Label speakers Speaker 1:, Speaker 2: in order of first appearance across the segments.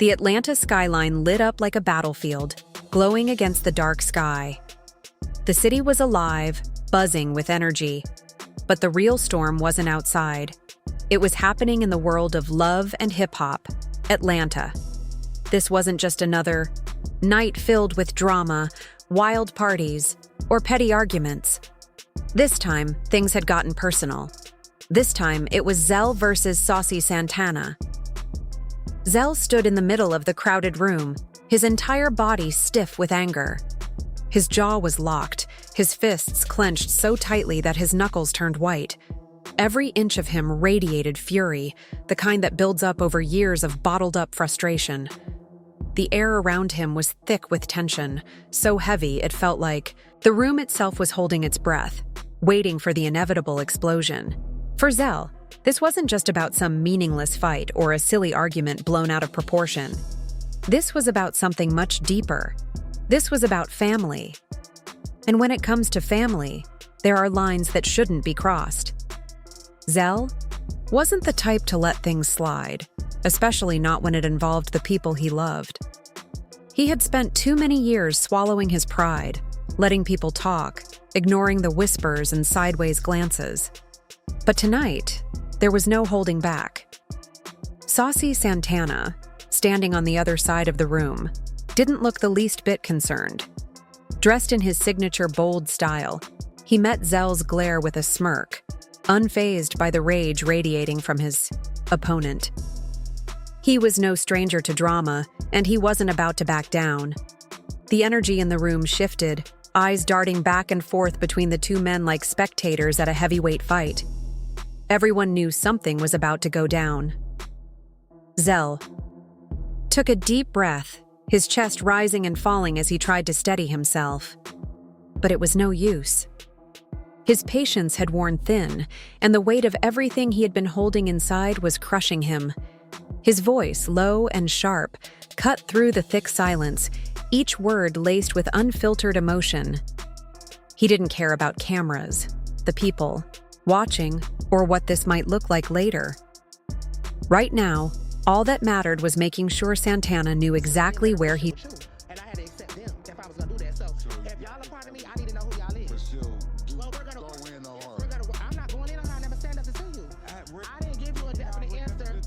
Speaker 1: The Atlanta skyline lit up like a battlefield, glowing against the dark sky. The city was alive, buzzing with energy. But the real storm wasn't outside. It was happening in the world of love and hip-hop, Atlanta. This wasn't just another night filled with drama, wild parties, or petty arguments. This time, things had gotten personal. This time, it was Zell versus Saucy Santana. Zell stood in the middle of the crowded room, his entire body stiff with anger. His jaw was locked, his fists clenched so tightly that his knuckles turned white. Every inch of him radiated fury, the kind that builds up over years of bottled-up frustration. The air around him was thick with tension, so heavy it felt like the room itself was holding its breath, waiting for the inevitable explosion. For Zell, this wasn't just about some meaningless fight or a silly argument blown out of proportion. This was about something much deeper. This was about family. And when it comes to family, there are lines that shouldn't be crossed. Zell wasn't the type to let things slide, especially not when it involved the people he loved. He had spent too many years swallowing his pride, letting people talk, ignoring the whispers and sideways glances. But tonight, there was no holding back. Saucy Santana, standing on the other side of the room, didn't look the least bit concerned. Dressed in his signature bold style, he met Zell's glare with a smirk, unfazed by the rage radiating from his opponent. He was no stranger to drama, and he wasn't about to back down. The energy in the room shifted, eyes darting back and forth between the two men like spectators at a heavyweight fight. Everyone knew something was about to go down. Zell took a deep breath, his chest rising and falling as he tried to steady himself. But it was no use. His patience had worn thin, and the weight of everything he had been holding inside was crushing him. His voice, low and sharp, cut through the thick silence, each word laced with unfiltered emotion. He didn't care about cameras, the people, watching, or what this might look like later. Right now, all that mattered was making sure Santana knew exactly where he...
Speaker 2: And I had to accept them if I was gonna do that. So if y'all are part of me, I need to know who y'all is. Well, I'm not going in on her. I never said nothing to you. I didn't give you a definite answer.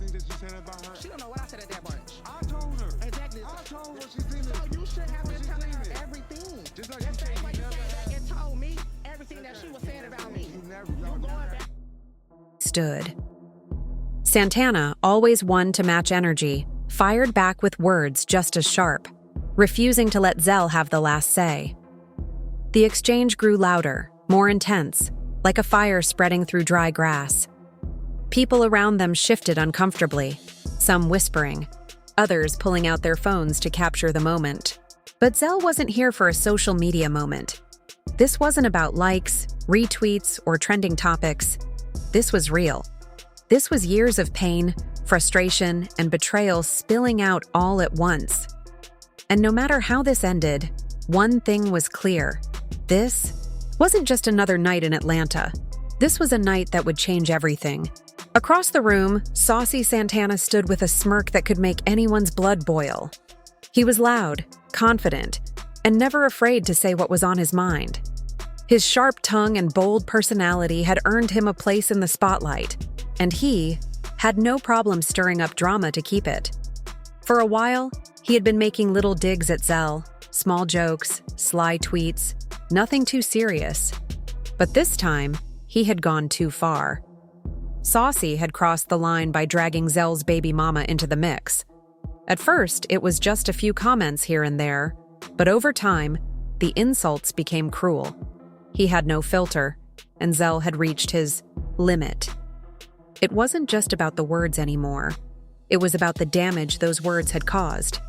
Speaker 2: She don't know what I said at that point.
Speaker 3: I told her.
Speaker 2: Exactly.
Speaker 3: I told her. She's seen it.
Speaker 2: So you should have been telling her everything.
Speaker 3: Just like
Speaker 2: The
Speaker 3: you
Speaker 2: same way you
Speaker 3: never-
Speaker 2: came back and told me everything that she was saying about me. You going back.
Speaker 1: stood. Santana, always one to match energy, fired back with words just as sharp, refusing to let Zell have the last say. The exchange grew louder, more intense, like a fire spreading through dry grass. People around them shifted uncomfortably, some whispering, others pulling out their phones to capture the moment. But Zell wasn't here for a social media moment. This wasn't about likes, retweets, or trending topics. This was real. This was years of pain, frustration, and betrayal spilling out all at once. And no matter how this ended, one thing was clear. This wasn't just another night in Atlanta. This was a night that would change everything. Across the room, Saucy Santana stood with a smirk that could make anyone's blood boil. He was loud, confident, and never afraid to say what was on his mind. His sharp tongue and bold personality had earned him a place in the spotlight, and he had no problem stirring up drama to keep it. For a while, he had been making little digs at Zell, small jokes, sly tweets, nothing too serious. But this time, he had gone too far. Saucy had crossed the line by dragging Zell's baby mama into the mix. At first, it was just a few comments here and there, but over time, the insults became cruel. He had no filter, and Zell had reached his limit. It wasn't just about the words anymore. It was about the damage those words had caused.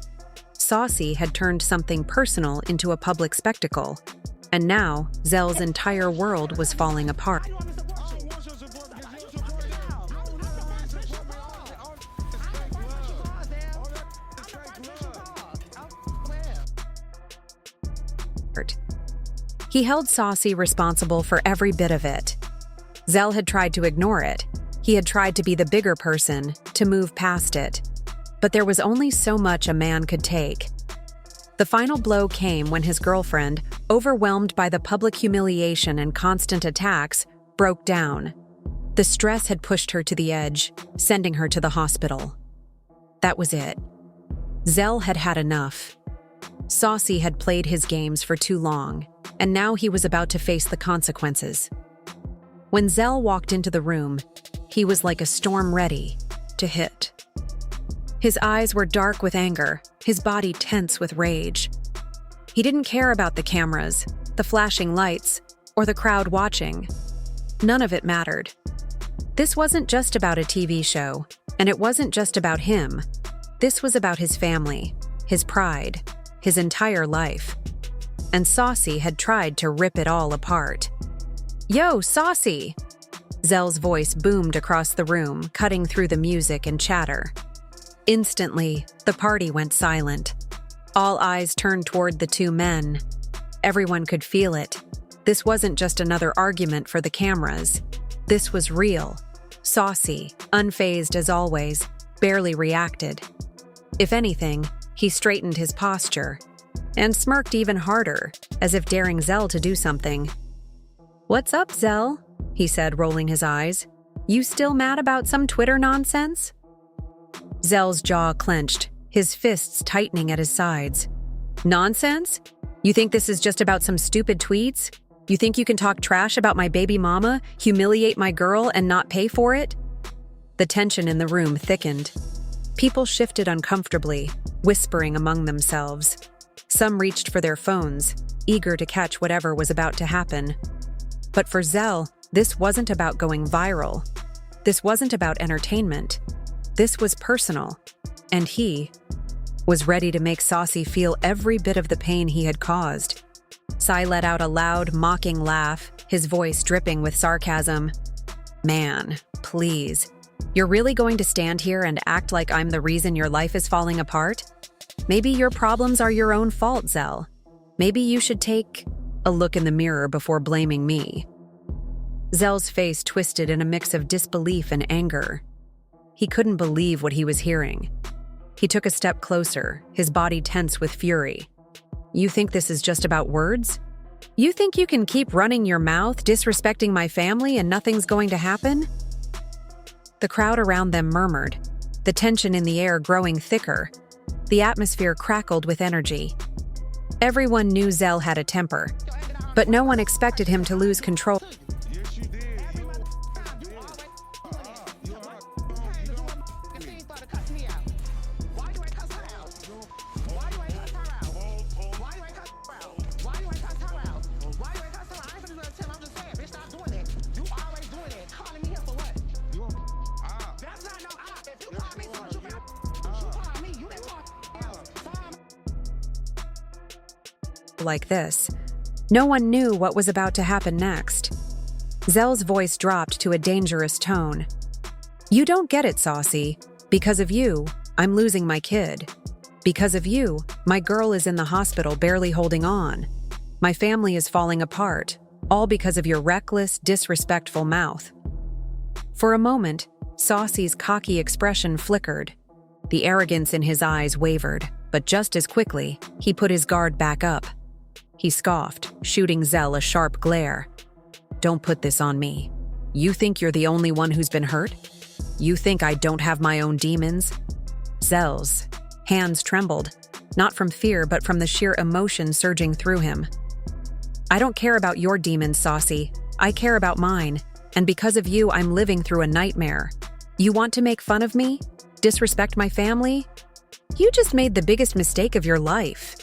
Speaker 1: Saucy had turned something personal into a public spectacle, and now Zell's entire world was falling apart. He held Saucy responsible for every bit of it. Zell had tried to ignore it. He had tried to be the bigger person, to move past it. But there was only so much a man could take. The final blow came when his girlfriend, overwhelmed by the public humiliation and constant attacks, broke down. The stress had pushed her to the edge, sending her to the hospital. That was it. Zell had had enough. Saucy had played his games for too long, and now he was about to face the consequences. When Zell walked into the room, he was like a storm ready to hit. His eyes were dark with anger, his body tense with rage. He didn't care about the cameras, the flashing lights, or the crowd watching. None of it mattered. This wasn't just about a TV show, and it wasn't just about him. This was about his family, his pride, his entire life. And Saucy had tried to rip it all apart. "Yo, Saucy!" Zell's voice boomed across the room, cutting through the music and chatter. Instantly, the party went silent. All eyes turned toward the two men. Everyone could feel it. This wasn't just another argument for the cameras. This was real. Saucy, unfazed as always, barely reacted. If anything, he straightened his posture and smirked even harder, as if daring Zell to do something. "What's up, Zell?" he said, rolling his eyes. "You still mad about some Twitter nonsense?" Zell's jaw clenched, his fists tightening at his sides. "Nonsense? You think this is just about some stupid tweets? You think you can talk trash about my baby mama, humiliate my girl, and not pay for it?" The tension in the room thickened. People shifted uncomfortably, whispering among themselves. Some reached for their phones, eager to catch whatever was about to happen. But for Zell, this wasn't about going viral. This wasn't about entertainment. This was personal, and he was ready to make Saucy feel every bit of the pain he had caused. Sai let out a loud, mocking laugh, his voice dripping with sarcasm. "Man, please. You're really going to stand here and act like I'm the reason your life is falling apart? Maybe your problems are your own fault, Zell. Maybe you should take a look in the mirror before blaming me." Zell's face twisted in a mix of disbelief and anger. He couldn't believe what he was hearing. He took a step closer, his body tense with fury. "You think this is just about words? You think you can keep running your mouth, disrespecting my family, and nothing's going to happen?" The crowd around them murmured, the tension in the air growing thicker. The atmosphere crackled with energy. Everyone knew Zell had a temper, but no one expected him to lose control.
Speaker 3: Yes, you did.
Speaker 1: Like this, no one knew what was about to happen next. Zell's voice dropped to a dangerous tone. "You don't get it, Saucy. Because of you, I'm losing my kid. Because of you, my girl is in the hospital barely holding on. My family is falling apart, all because of your reckless, disrespectful mouth." For a moment, Saucy's cocky expression flickered. The arrogance in his eyes wavered, but just as quickly, he put his guard back up. He scoffed, shooting Zell a sharp glare. "Don't put this on me. You think you're the only one who's been hurt? You think I don't have my own demons?" Zell's hands trembled, not from fear but from the sheer emotion surging through him. "I don't care about your demons, Saucy. I care about mine, and because of you, I'm living through a nightmare. You want to make fun of me? Disrespect my family? You just made the biggest mistake of your life."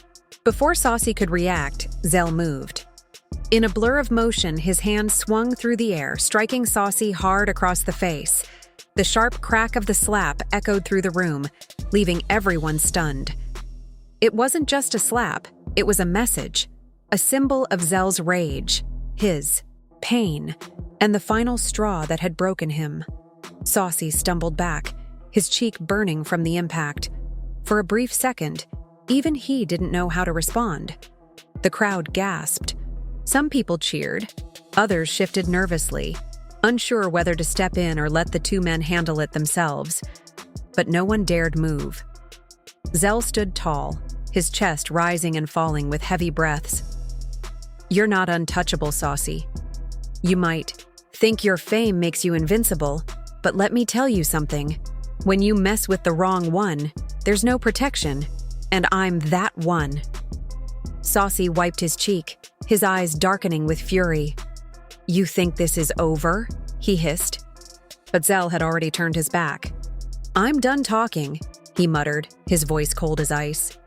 Speaker 1: Before Saucy could react, Zell moved. In a blur of motion, his hand swung through the air, striking Saucy hard across the face. The sharp crack of the slap echoed through the room, leaving everyone stunned. It wasn't just a slap, it was a message, a symbol of Zell's rage, his pain, and the final straw that had broken him. Saucy stumbled back, his cheek burning from the impact. For a brief second, even he didn't know how to respond. The crowd gasped. Some people cheered, others shifted nervously, unsure whether to step in or let the two men handle it themselves. but no one dared move. Zell stood tall, his chest rising and falling with heavy breaths. "You're not untouchable, Saucy. You might think your fame makes you invincible, but let me tell you something. When you mess with the wrong one, there's no protection, and I'm that one." Saucy wiped his cheek, his eyes darkening with fury. "You think this is over?" he hissed. But Zell had already turned his back. "I'm done talking," he muttered, his voice cold as ice.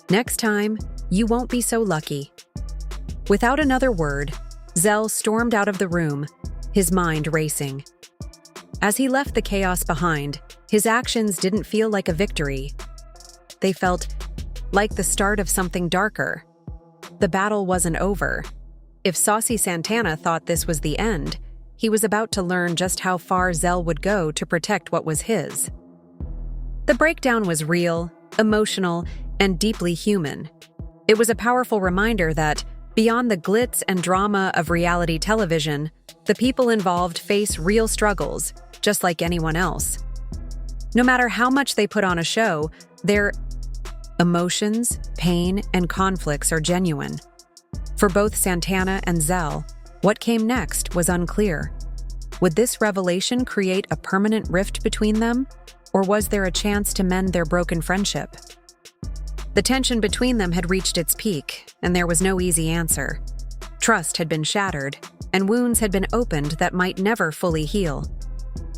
Speaker 1: "Next time, you won't be so lucky." Without another word, Zell stormed out of the room, his mind racing. As he left the chaos behind, his actions didn't feel like a victory. They felt like the start of something darker. The battle wasn't over. If Saucy Santana thought this was the end, he was about to learn just how far Zell would go to protect what was his. The breakdown was real, emotional, and deeply human. It was a powerful reminder that, beyond the glitz and drama of reality television, the people involved face real struggles, just like anyone else. No matter how much they put on a show, their emotions, pain, and conflicts are genuine. For both Santana and Zell, what came next was unclear. Would this revelation create a permanent rift between them, or was there a chance to mend their broken friendship? The tension between them had reached its peak, and there was no easy answer. Trust had been shattered, and wounds had been opened that might never fully heal.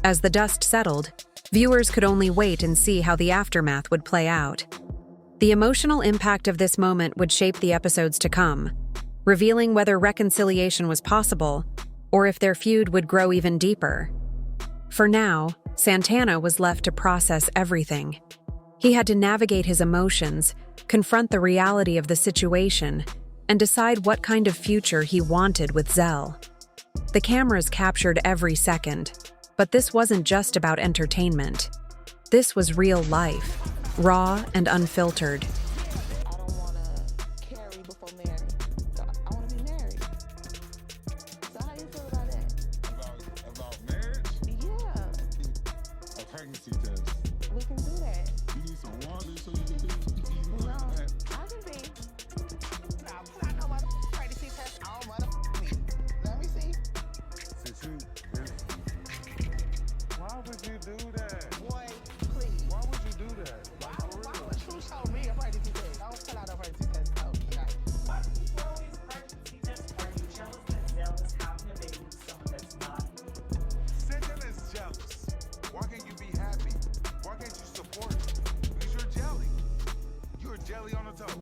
Speaker 1: As the dust settled, viewers could only wait and see how the aftermath would play out. The emotional impact of this moment would shape the episodes to come, revealing whether reconciliation was possible or if their feud would grow even deeper. For now, Santana was left to process everything. He had to navigate his emotions, confront the reality of the situation, and decide what kind of future he wanted with Zell. The cameras captured every second, but this wasn't just about entertainment. This was real life, raw and unfiltered.